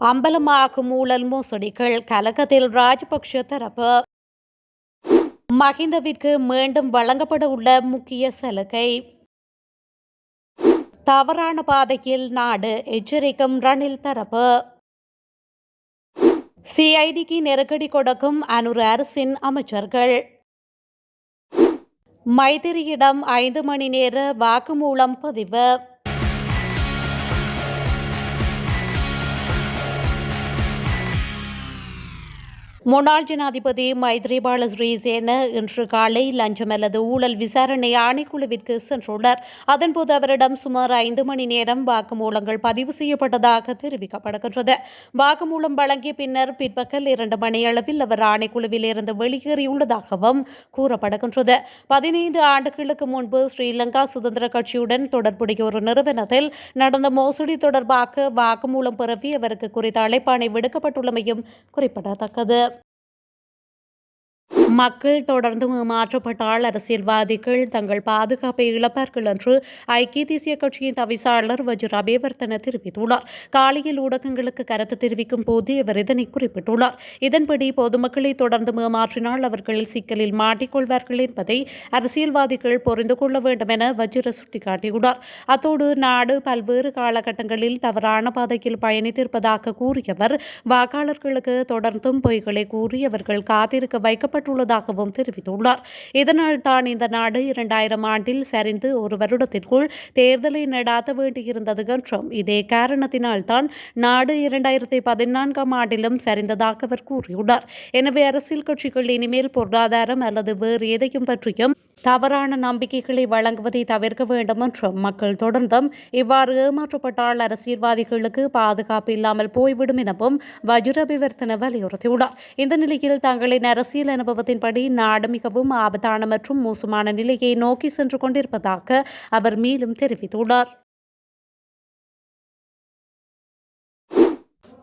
அம்பலமாகும் ஊழல் மோசடிகள் கலக்கத்தில் ராஜபக்ஷ தரப்பு. மஹிந்தவிற்கு மீண்டும் வழங்கப்பட உள்ள முக்கிய சலுகை. தவறான பாதையில் நாடு எச்சரிக்கும் ரணில் தரப்பு. சிஐடிக்கு நெருக்கடி கொடுக்கும் அனுர அரசின் அமைச்சர்கள். மைத்திரியிடம் 5 மணி நேர வாக்குமூலம் பதிவு. முன்னாள் ஜனாதிபதி மைத்ரிபால சிறிசேன இன்று காலை லஞ்சம் அல்லது ஊழல் விசாரணை ஆணைக்குழுவிற்கு சென்றுள்ளார். அதன்போது அவரிடம் சுமார் 5 மணி நேரம் வாக்குமூலங்கள் பதிவு செய்யப்பட்டதாக தெரிவிக்கப்படுகின்றது. வாக்குமூலம் வழங்கிய பின்னர் பிற்பகல் 2 மணியளவில் அவர் ஆணைக்குழுவில் இருந்து வெளியேறியுள்ளதாகவும் கூறப்படுகின்றது. 15 ஆண்டுகளுக்கு முன்பு ஸ்ரீலங்கா சுதந்திர கட்சியுடன் தொடர்புடைய ஒரு நிறுவனத்தில் நடந்த மோசடி தொடர்பாக வாக்குமூலம் பெறவே அவருக்கு குறித்த அழைப்பாணை விடுக்கப்பட்டுள்ளமையும் குறிப்பிடத்தக்கது. மக்கள் தொடர்ந்து ஏமாற்றப்பட்டால் அரசியல்வாதிகள் தங்கள் பாதுகாப்பை இழப்பார்கள் என்று ஐக்கிய தேசிய கட்சியின் தவிசாளர் வஜிர அபேவர்த்தன தெரிவித்துள்ளார். காலையில் ஊடகங்களுக்கு கருத்து தெரிவிக்கும் போது அவர் இதனை குறிப்பிட்டுள்ளார். இதன்படி பொதுமக்களை தொடர்ந்து ஏமாற்றினால் அவர்கள் சிக்கலில் மாட்டிக்கொள்வார்கள் என்பதை அரசியல்வாதிகள் புரிந்து கொள்ள வேண்டும் என வஜிர சுட்டிக்காட்டியுள்ளார். அத்தோடு நாடு பல்வேறு காலகட்டங்களில் தவறான பாதையில் பயணித்திருப்பதாக கூறியவர் வாக்காளர்களுக்கு தொடர்ந்தும் பொய்களை கூறி அவர்கள் காத்திருக்க வைக்கப்பட்டுள்ளதாகவும் தெரிவித்துள்ளார். இதனால் தான் இந்த நாடு 2000 ஆண்டில் சரிந்து ஒரு வருடத்திற்குள் தேர்தலை நடாத்த வேண்டியிருந்தது என்றும் இதே காரணத்தினால் தான் நாடு 2014 ஆண்டிலும் சரிந்ததாக அவர் கூறியுள்ளார். எனவே அரசியல் கட்சிகள் இனிமேல் பொருளாதாரம் அல்லது வேறு எதையும் பற்றியும் தவறான நம்பிக்கைகளை வழங்குவதை தவிர்க்க வேண்டும் என்றும் மக்கள் தொடர்ந்தும் இவ்வாறு ஏமாற்றப்பட்டால் அரசியல்வாதிகளுக்கு பாதுகாப்பு இல்லாமல் போய்விடும் எனவும் வஜிர அபிவர்த்தன வலியுறுத்தியுள்ளார். இந்த நிலையில் தங்களின் அரசியல் அனுபவத்தின்படி நாடு மிகவும் ஆபத்தான மற்றும் மோசமான நிலையை நோக்கி சென்று கொண்டிருப்பதாக அவர் மேலும் தெரிவித்துள்ளார்.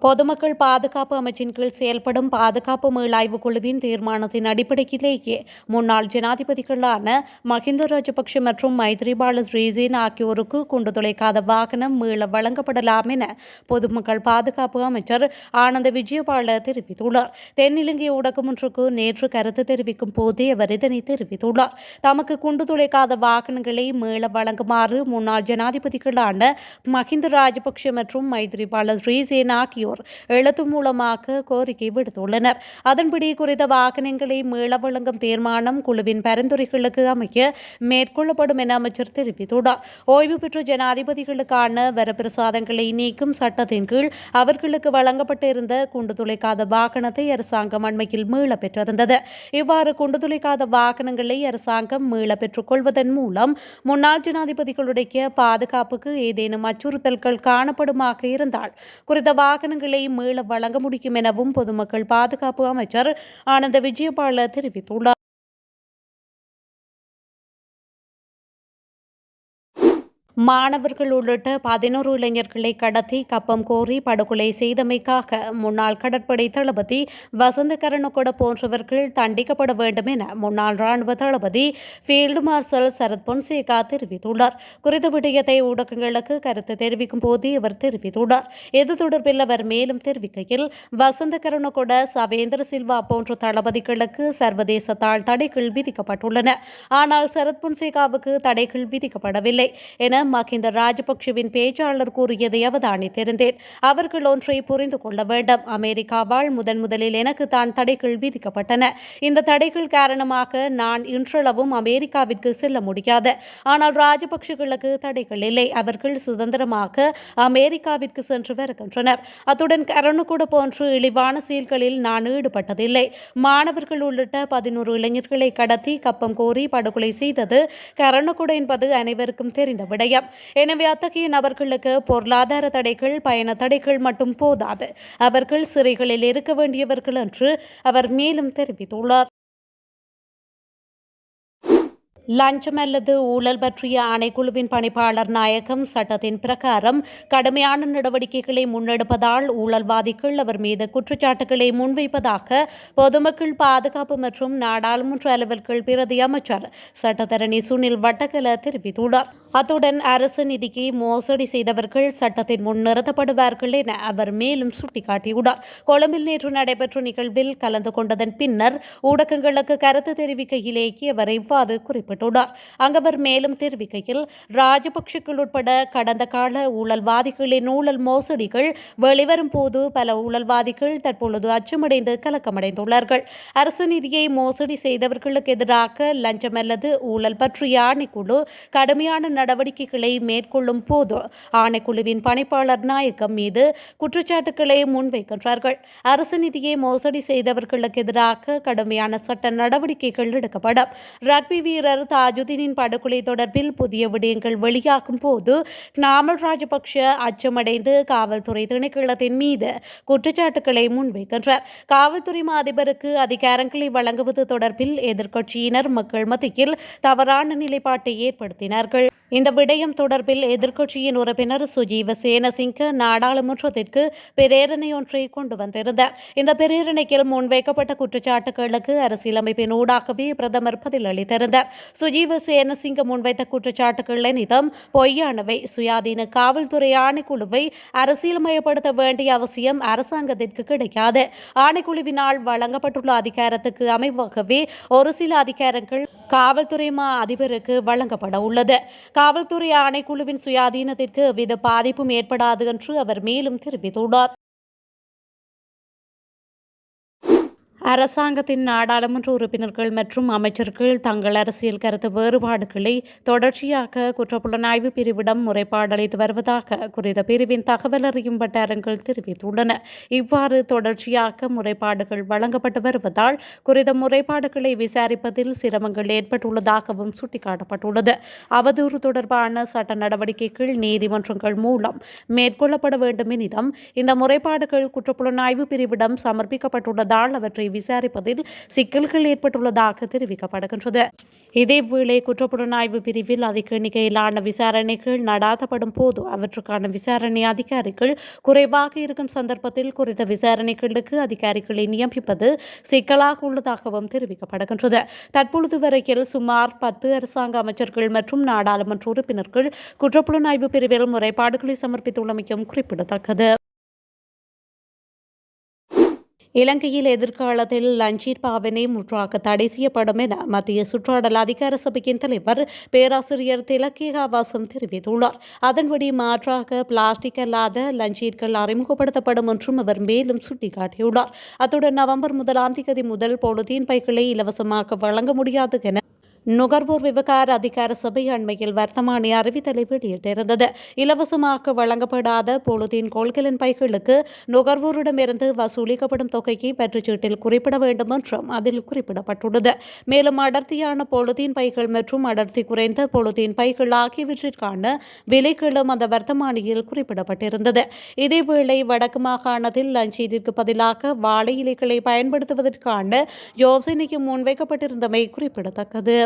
பொதுமக்கள் பாதுகாப்பு அமைச்சின் கீழ் செயல்படும் பாதுகாப்பு மீளாய்வு குழுவின் தீர்மானத்தின் அடிப்படையிலேயே முன்னாள் ஜனாதிபதிகளான மஹிந்த ராஜபக்ஷ மற்றும் மைத்ரிபால சிறிசேன ஆகியோருக்கு குண்டு துளைக்காத வாகனம் மீள வழங்கப்படலாம் என பொதுமக்கள் பாதுகாப்பு அமைச்சர் ஆனந்த விஜயபால தெரிவித்துள்ளார். தென்னிலங்கை ஊடகம் ஒன்றுக்கு நேற்று கருத்து தெரிவிக்கும் போதே அவர் இதனை தெரிவித்துள்ளார். தமக்கு குண்டு துளைக்காத வாகனங்களை மீள வழங்குமாறு முன்னாள் ஜனாதிபதிகளான மஹிந்த ராஜபக்ஷ மற்றும் மைத்ரிபால சிறிசேன ஆகியோர் எழுத்து மூலமாக கோரிக்கை விடுத்துள்ளனர். அதன்படி குறித்த வாகனங்களை மீள வழங்கும் தீர்மானம் குழுவின் பரிந்துரைகளுக்கு அமைய மேற்கொள்ளப்படும் என அமைச்சர் தெரிவித்துள்ளார். ஓய்வு பெற்ற ஜனாதிபதிகளுக்கான வரப்பிரசாதங்களை நீக்கும் சட்டத்தின் கீழ் அவர்களுக்கு வழங்கப்பட்டிருந்த குண்டு துளைக்காத வாகனத்தை அரசாங்கம் அண்மையில் மீள பெற்றிருந்தது. இவ்வாறு குண்டு துளைக்காத வாகனங்களை அரசாங்கம் மீள பெற்றுக் கொள்வதன் மூலம் முன்னாள் ஜனாதிபதிகளுடைய பாதுகாப்புக்கு ஏதேனும் அச்சுறுத்தல்கள் காணப்படுமாக இருந்தால் குறித்த வாகனங்களை மீள வழங்க முடியும் எனவும் பொதுமக்கள் பாதுகாப்பு அமைச்சர் ஆனந்த விஜயபால தெரிவித்துள்ளார். மாணவர்கள் உள்ளிட்ட 11 இளைஞர்களை கடத்தி கப்பம் கோரி படுகொலை செய்தமைக்காக முன்னாள் கடற்படை தளபதி வசந்த கரணுகொட போன்றவர்கள் தண்டிக்கப்பட வேண்டும் என முன்னாள் ராணுவ தளபதி ஃபீல்டு மார்ஷல் சரத் பொன்சேகா தெரிவித்துள்ளார். குறித்த விடயத்தை ஊடகங்களுக்கு கருத்து தெரிவிக்கும் போது அவர் தெரிவித்துள்ளார். இது தொடர்பில் அவர் மேலும் தெரிவிக்கையில் வசந்த கரணுகொட சவேந்திர சில்வா போன்ற தளபதிகளுக்கு சர்வதேசத்தால் தடைகள் விதிக்கப்பட்டுள்ளன. ஆனால் சரத் பொன்சேகாவுக்கு தடைகள் விதிக்கப்படவில்லை என மஹிந்த ராஜபக்ஷவின் பேச்சாளர் கூறியதை அவதானித்திருந்தேன். அவர்கள் ஒன்றை புரிந்து கொள்ள வேண்டும். அமெரிக்காவால் முதலில் எனக்கு தான் தடைகள் விதிக்கப்பட்டன. இந்த தடைகள் காரணமாக நான் இன்றளவும் அமெரிக்காவிற்கு செல்ல முடியாது. ஆனால் ராஜபக்ஷர்களுக்கு தடைகள் இல்லை. அவர்கள் சுதந்திரமாக அமெரிக்காவிற்கு சென்று வருகின்றனர். அத்துடன் கரணுகொட போன்று இழிவான செயல்களில் நான் ஈடுபட்டதில்லை. மாணவர்கள் உள்ளிட்ட 11 இளைஞர்களை கடத்தி கப்பம் கோரி படுகொலை செய்தது கரணுகொட என்பது அனைவருக்கும் தெரிந்த விடயம். எனவே அத்தகைய நபர்களுக்கு பொருளாதார தடைகள் பயண தடைகள் மட்டும் போதாது. அவர்கள் சிறைகளில் இருக்க வேண்டியவர்கள் என்று அவர் மேலும் தெரிவித்துள்ளார். லஞ்சம் அல்லது ஊழல் பற்றிய ஆணைக்குழுவின் பணிப்பாளர் நாயகம் சட்டத்தின் பிரகாரம் கடுமையான நடவடிக்கைகளை முன்னெடுப்பதால் ஊழல்வாதிகள் அவர் மீது குற்றச்சாட்டுகளை முன்வைப்பதாக பொதுமக்கள் பாதுகாப்பு மற்றும் நாடாளுமன்ற அலுவல்கள் பிரதி அமைச்சர் சட்டத்தரணி சுனில் வட்டக்கல தெரிவித்துள்ளார். அத்துடன் அரசு நிதிக்கு மோசடி செய்தவர்கள் சட்டத்தின் முன் நிறுத்தப்படுவார்கள் என அவர் மேலும் சுட்டிக்காட்டியுள்ளார். கொழும்பில் நேற்று நடைபெற்ற நிகழ்வில் கலந்து கொண்டதன் பின்னர் ஊடகங்களுக்கு கருத்து தெரிவிக்கையிலேயே அவர் இவ்வாறு குறிப்பிட்டார். அங்கவர் மேலும் தெரிவிக்கையில் ராஜபக்ஷக்கள் உட்பட கடந்த கால ஊழல்வாதிகளின் ஊழல் மோசடிகள் வெளிவரும் போது பல ஊழல்வாதிகள் தற்பொழுது அச்சமடைந்து கலக்கமடைந்துள்ளார்கள். அரசு நிதியை மோசடி செய்தவர்களுக்கு எதிராக லஞ்சம் அல்லது ஊழல் பற்றிய ஆணைக்குழு கடுமையான நடவடிக்கைகளை மேற்கொள்ளும் போது ஆணைக்குழுவின் பணிப்பாளர் நாயகம் மீது குற்றச்சாட்டுகளை முன்வைக்கின்றார்கள். அரசு நிதியை மோசடி செய்தவர்களுக்கு எதிராக கடுமையான சட்ட நடவடிக்கைகள் எடுக்கப்படும். ரக்பி வீரர் தாஜுதீனின் படுகொலை தொடர்பில் புதிய விடயங்கள் வெளியாகும் போது நாமல் ராஜபக்ஷ அச்சமடைந்து காவல்துறை திணைக்களத்தின் மீது குற்றச்சாட்டுகளை முன்வைக்கின்றார். காவல்துறை அதிபருக்கு அதிகாரங்களை வழங்குவது தொடர்பில் எதிர்க்கட்சியினர் மக்கள் மத்தியில் தவறான நிலைப்பாட்டை ஏற்படுத்தினார்கள். இந்த விடயம் தொடர்பில் எதிர்க்கட்சியின் உறுப்பினர் சுஜீவ சேனசிங்க நாடாளுமன்றத்திற்கு பிரேரணை ஒன்றை கொண்டு வந்திருந்தார். இந்த பிரேரணையில் முன்வைக்கப்பட்ட குற்றச்சாட்டுகளுக்கு அரசியலமைப்பின் ஊடாகவே பிரதமர் பதிலளித்திருந்தார். சுஜீவ சேனசிங்க முன்வைத்த குற்றச்சாட்டுகள் அனைத்தும் பொய்யானவை. சுயாதீன காவல்துறை ஆணைக்குழுவை அரசியல்மயப்படுத்த வேண்டிய அவசியம் அரசாங்கத்திற்கு கிடைக்காது. ஆணைக்குழுவினால் வழங்கப்பட்டுள்ள அதிகாரத்துக்கு அமைவாகவே ஒரு சில அதிகாரங்கள் காவல்துறை அதிபருக்கு வழங்கப்பட உள்ளது. காவல்துறை ஆணைக்குழுவின் சுயாதீனத்திற்கு எவ்வித பாதிப்பும் ஏற்படாது என்று அவர் மேலும் தெரிவித்துள்ளார். அரசாங்கத்தின் நாடாளுமன்ற உறுப்பினர்கள் மற்றும் அமைச்சர்கள் தங்கள் அரசியல் கருத்து வேறுபாடுகளை தொடர்ச்சியாக குற்றப்புலனாய்வு பிரிவிடம் முறைப்பாடு அளித்து வருவதாக குறித்த பிரிவின் தகவல் அறியும் வட்டாரங்கள் தெரிவித்துள்ளன. இவ்வாறு தொடர்ச்சியாக முறைப்பாடுகள் வழங்கப்பட்டு வருவதால் குறித்த முறைப்பாடுகளை விசாரிப்பதில் சிரமங்கள் ஏற்பட்டுள்ளதாகவும் சுட்டிக்காட்டப்பட்டுள்ளது. அவதூறு தொடர்பான சட்ட நடவடிக்கைகள் நீதிமன்றங்கள் மூலம் மேற்கொள்ளப்பட வேண்டும் எனினும் இந்த முறைப்பாடுகள் குற்றப்புலனாய்வு பிரிவிடம் சமர்ப்பிக்கப்பட்டுள்ளதால் அவற்றை விசாரிப்பதில் சிக்கல்கள் ஏற்பட்டுள்ளதாக தெரிவிக்கப்படுகின்றது. இதேவேளை குற்றப்புலனாய்வு பிரிவில் அதிக எண்ணிக்கையிலான விசாரணைகள் நடாத்தப்படும் போது அவற்றுக்கான விசாரணை அதிகாரிகள் குறைவாக இருக்கும் சந்தர்ப்பத்தில் குறித்த விசாரணைகளுக்கு அதிகாரிகளை நியமிப்பது சிக்கலாக உள்ளதாகவும் தெரிவிக்கப்படுகின்றது. தற்பொழுது வரையில் சுமார் 10 அரசாங்க அமைச்சர்கள் மற்றும் நாடாளுமன்ற உறுப்பினர்கள் குற்றப்புலனாய்வு பிரிவில் முறைப்பாடுகளை சமர்ப்பித்துள்ளமையும் குறிப்பிடத்தக்கது. இலங்கையில் எதிர்காலத்தில் லஞ்சீர் பாவனை முற்றாக தடை செய்யப்படும் என மத்திய சுற்றாடல் அதிகார சபையின் தலைவர் பேராசிரியர் திலக்கேகாவாசம் தெரிவித்துள்ளார். அதன்படி மாற்றாக பிளாஸ்டிக் அல்லாத லஞ்சீர்கள் அறிமுகப்படுத்தப்படும் என்றும் அவர் மேலும் சுட்டிக்காட்டியுள்ளார். அத்துடன் நவம்பர் 1 முதல் பொலித்தீன் பைகளை இலவசமாக வழங்க முடியாது என நுகர்வோர் விவகார அதிகார சபை அண்மையில் வர்த்தமானி அறிவித்தலை வெளியிட்டிருந்தது. இலவசமாக வழங்கப்படாத பொலித்தீன் கொள்கலன் பைகளுக்கு நுகர்வோரிடமிருந்து வசூலிக்கப்படும் தொகையை பற்றுச்சீட்டில் குறிப்பிட வேண்டும் என்றும் அதில் குறிப்பிடப்பட்டுள்ளது. மேலும் அடர்த்தியான பொலித்தீன் பைகள் மற்றும் அடர்த்தி குறைந்த பொலித்தீன் பைகள் ஆகியவற்றிற்கான விலைகளும் அந்த வர்த்தமானியில் குறிப்பிடப்பட்டிருந்தது. இதேவேளை வடக்கு மாகாணத்தில் லஞ்சீரிற்கு பதிலாக வாழை இலைகளை பயன்படுத்துவதற்கான யோசனையும் முன்வைக்கப்பட்டிருந்தமை குறிப்பிடத்தக்கது.